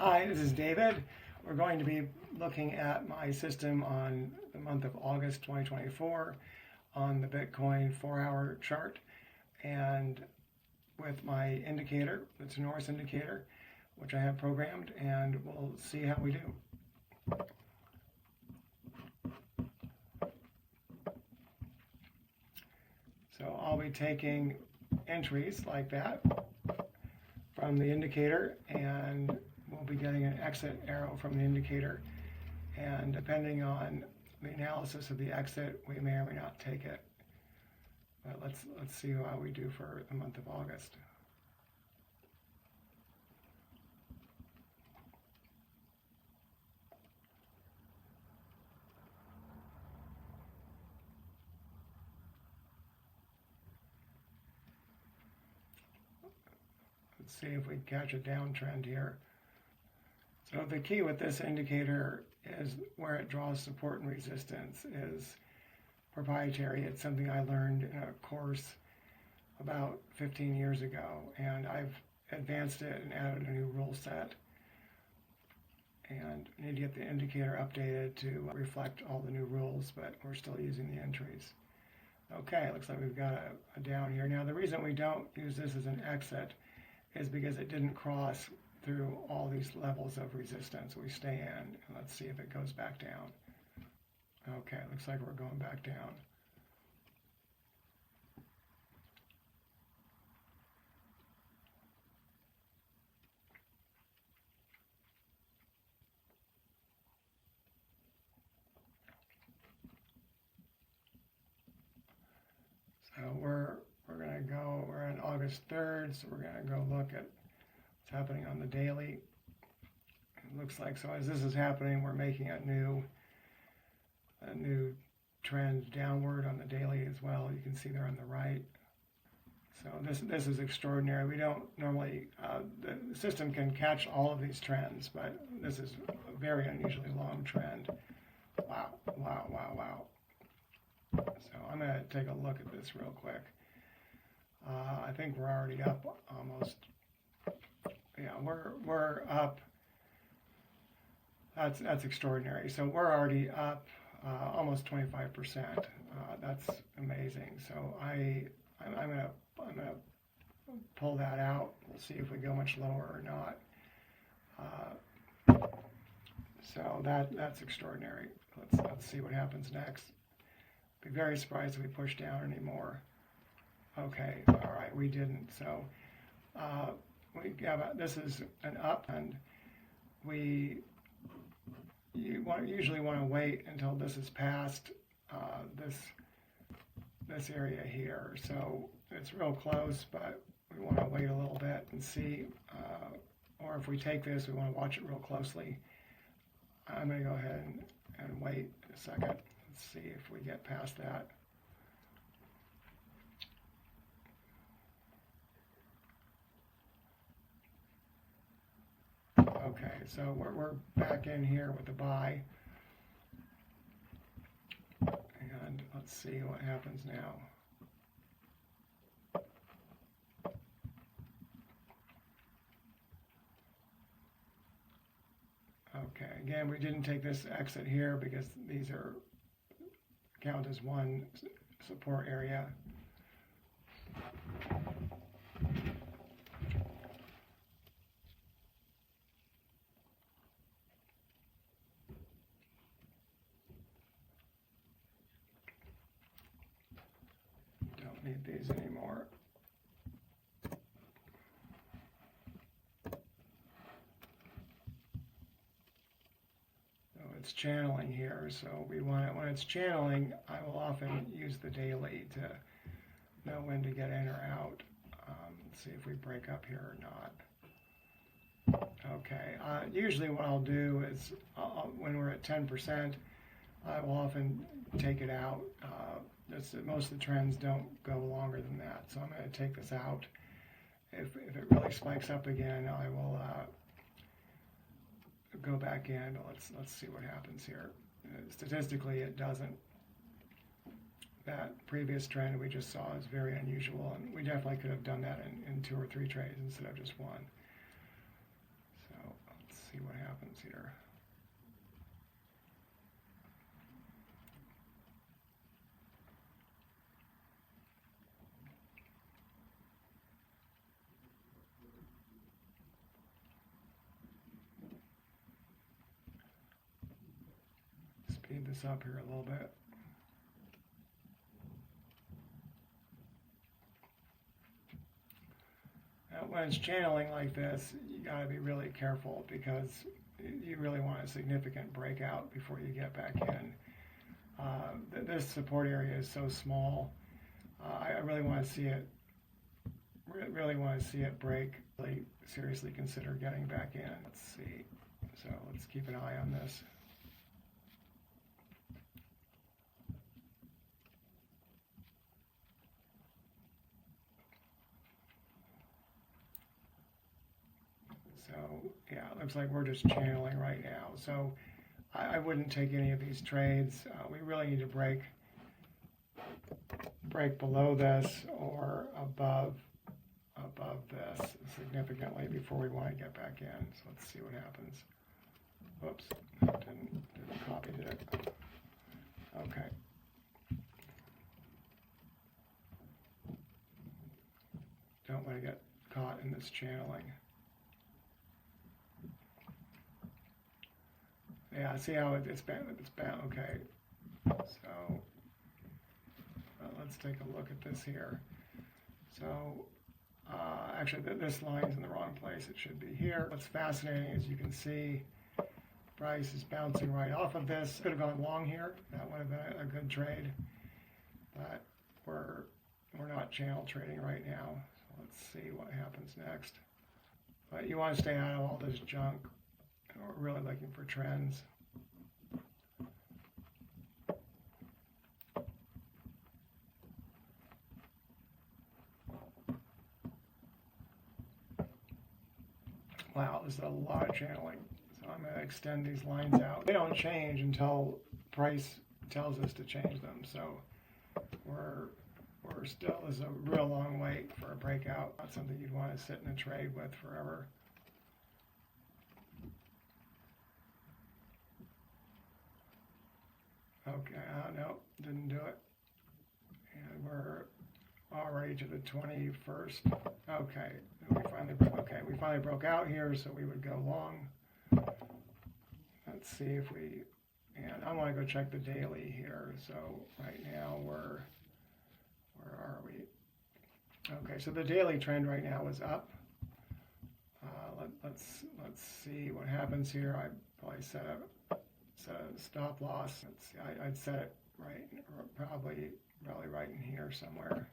Hi, this is David. We're going to be looking at my system on the month of August 2024 on the Bitcoin 4-hour chart and with my indicator, it's a Norris indicator, which I have programmed, and we'll see how we do. So I'll be taking entries like that from the indicator, and we'll be getting an exit arrow from the indicator, and depending on the analysis of the exit, we may or may not take it. But let's see how we do for the month of August. Let's see if we catch a downtrend here. So the key with this indicator is where it draws support and resistance is proprietary. It's something I learned in a course about 15 years ago, and I've advanced it and added a new rule set. And I need to get the indicator updated to reflect all the new rules, but we're still using the entries. Okay, looks like we've got a down here. Now the reason we don't use this as an exit is because it didn't cross through all these levels of resistance we stay in. Let's see if it goes back down. Okay, looks like we're going back down. So we're on August 3rd, so we're gonna go look at what's happening on the daily. It looks like, so as this is happening, we're making a new trend downward on the daily as well. You can see there on the right. So this is extraordinary. We don't normally, the system can catch all of these trends, but this is a very unusually long trend. Wow, wow, wow, wow. So I'm going to take a look at this real quick. I think we're already up almost. Yeah, we're up. That's extraordinary. So we're already up almost 25%. That's amazing. So I'm gonna pull that out. We'll see if we go much lower or not. So that's extraordinary. Let's see what happens next. Be very surprised if we push down anymore. Okay, all right, we didn't. So this is an up, and you usually want to wait until this is past this area here. So it's real close, but we want to wait a little bit and see. Or if we take this, we want to watch it real closely. I'm going to go ahead and wait a second. Let's see if we get past that. Okay, so we're back in here with the buy. And let's see what happens now. Okay, again, we didn't take this exit here because these count as one support area. Don't need these anymore. It's channeling here, so we want it when it's channeling. I will often use the daily to know when to get in or out. Let's see if we break up here or not. Okay, usually what I'll do is when we're at 10%, I will often take it out. Most of the trends don't go longer than that, so I'm going to take this out. If it really spikes up again, I will go back in. Let's see what happens here. Statistically, it doesn't. That previous trend we just saw is very unusual, and we definitely could have done that in 2 or 3 trades instead of just one. So let's see happens here. Speed this up here a little bit. Now, when it's channeling like this, you got to be really careful because you really want a significant breakout before you get back in. This support area is so small. I really want to see it. Really want to see it break. Really seriously consider getting back in. Let's see. So let's keep an eye on this. So yeah, it looks like we're just channeling right now. So I wouldn't take any of these trades. We really need to break below this or above this significantly before we want to get back in. So let's see what happens. Whoops, didn't copy it. Okay. Don't want to get caught in this channeling. Yeah, see how it's bound. Okay. So let's take a look at this here. So actually, this line's in the wrong place. It should be here. What's fascinating is you can see price is bouncing right off of this. Could have gone long here. That would have been a good trade. But we're not channel trading right now. So let's see what happens next. But you want to stay out of all this junk. We're really looking for trends. Wow, this is a lot of channeling. So I'm going to extend these lines out. They don't change until price tells us to change them. So we're still, this is a real long wait for a breakout. Not something you'd want to sit in a trade with forever. Okay, no, didn't do it. And we're already to the 21st. Okay, we finally broke out here, so we would go long. Let's see if we, and I want to go check the daily here. So right now where are we? Okay, so the daily trend right now is up. Let's see what happens here. I probably set a stop loss. I'd set it right, probably right in here somewhere.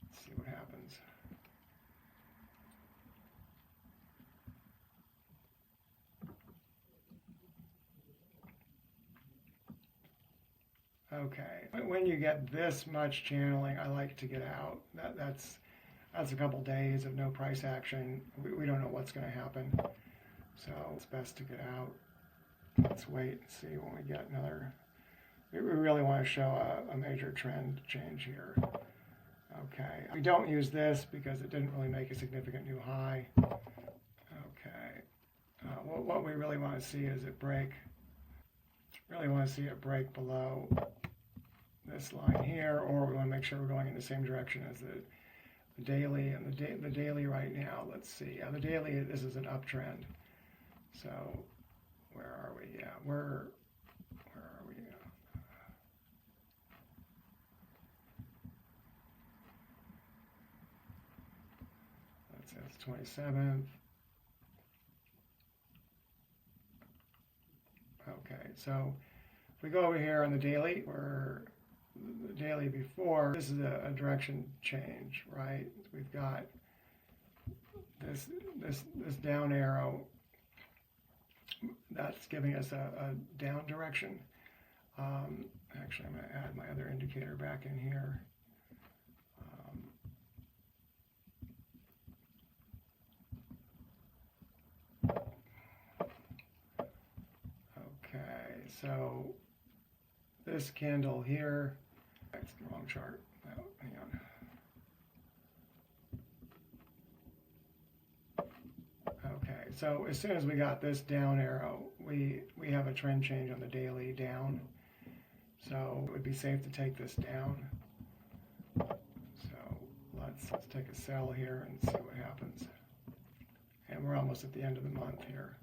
Let's see what happens. Okay, when you get this much channeling, I like to get out. That's a couple days of no price action. We don't know what's going to happen, so it's best to get out. Let's wait and see when we get another. We really want to show a major trend change here. Okay, we don't use this because it didn't really make a significant new high. Okay, what we really want to see is it break. Really want to see it break below this line here, or we want to make sure we're going in the same direction as the daily. And the daily right now, let's see. The daily, this is an uptrend. So where are we? Yeah, where are we? That's 27th. Okay, so if we go over here on the daily, where the daily before, this is a direction change, right? We've got this down arrow. That's giving us a down direction. Actually, I'm going to add my other indicator back in here. Okay, so this candle here, that's the wrong chart. Oh, hang on. Okay, so as soon as we got this down arrow, we have a trend change on the daily down. So it would be safe to take this down. So let's take a sell here and see what happens. And we're almost at the end of the month here.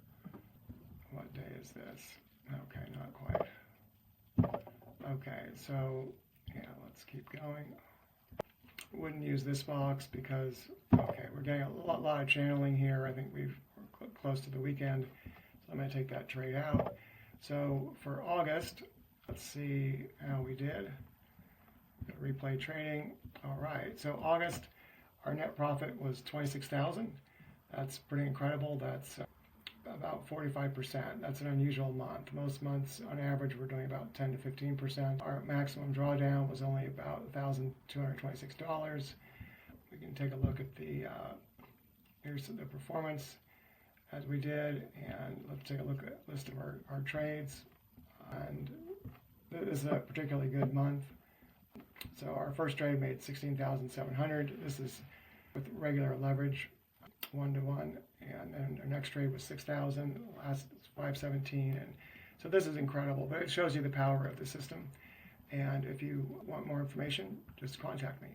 What day is this? Okay, not quite. Okay, so yeah, let's keep going. Wouldn't use this box because, okay, we're getting a lot of channeling here. I think we're close to the weekend, so I'm going to take that trade out. So for August, let's see how we did. Replay trading. All right, so August, our net profit was 26,000. That's pretty incredible. That's about 45%. That's an unusual month. Most months, on average, we're doing about 10 to 15%. Our maximum drawdown was only about $1,226. We can take a look at the here's the performance as we did, and let's take a look at a list of our trades. And this is a particularly good month. So our first trade made 16,700. This is with regular leverage, 1-to-1, and then our next trade was 6,000. Last 517, and so this is incredible. But it shows you the power of the system. And if you want more information, just contact me.